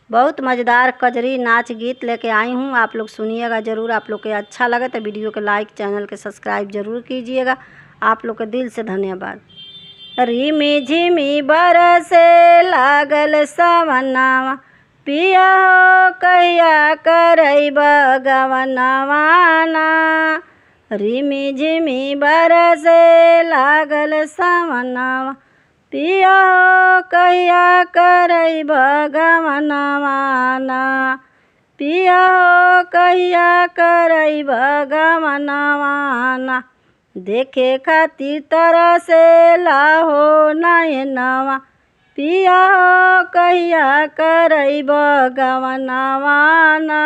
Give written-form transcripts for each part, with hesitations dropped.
बहुत मज़ेदार कजरी नाच गीत लेके आई हूँ। आप लोग सुनिएगा ज़रूर। आप लोग के अच्छा लगे तो वीडियो को लाइक, चैनल के सब्सक्राइब ज़रूर कीजिएगा। आप लोग के दिल से धन्यवाद। रिमी झिमी बरसे लागल सवनावा, पिया हो कहिया करैब गवनवाना। रिमी झिमी बरसे लागल सवनावा, पिया हो कहिया करैब गवनवाना। पिया हो कहिया करैब गवनवाना। देखे खातिर तरसे लाहो नयनवा, पिया हो कहिया करैब गवनवाना।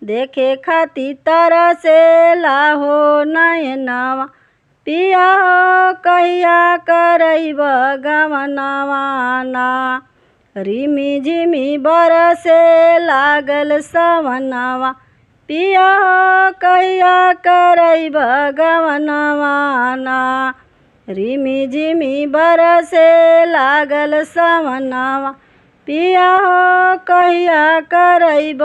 देखे खातिर तरसे लाहो नयनवा, पिया हो कहिया करैब गवनवाना। रिमी झिमी बरसे लागल सवनावा, पिया हो कहिया करैब गवनवाना। रिमी झिमी बरसे लागल सवनावा, पिया हो कहिया करैब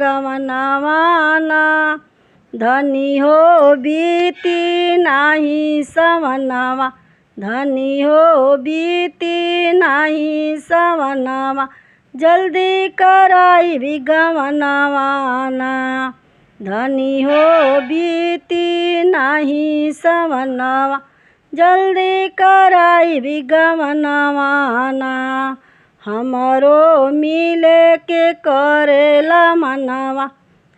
गवनवाना। धनी हो बीती नाही सवनावा, धनी हो बीती नाही सवनावा, जल्दी कराई गवनवाना। धनी हो बीती नाही सवनावा, जल्दी कराई गवनवाना। हमरो मिले के करेला मनवा,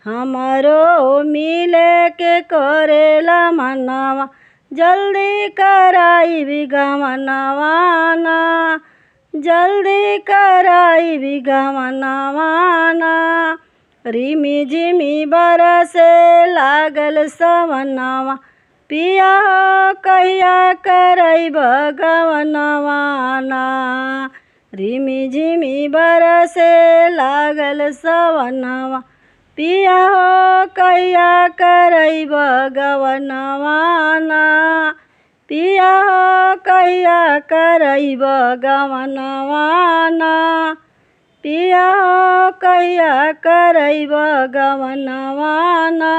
हमरो मिले के करेला मनवा, जल्दी कराई गवनवाना। जल्दी कराई गवनवाना। रिमी झिमी बरसे लागल सवनावा, पिया हो कहिया करैब गवनवाना। रिमी झिमी बरसे लागल सवनावा, पिया हो कहिया करैब गवनवाना। पिया हो कहिया करैब गवनवाना। पिया हो कहिया करैब गवनवाना।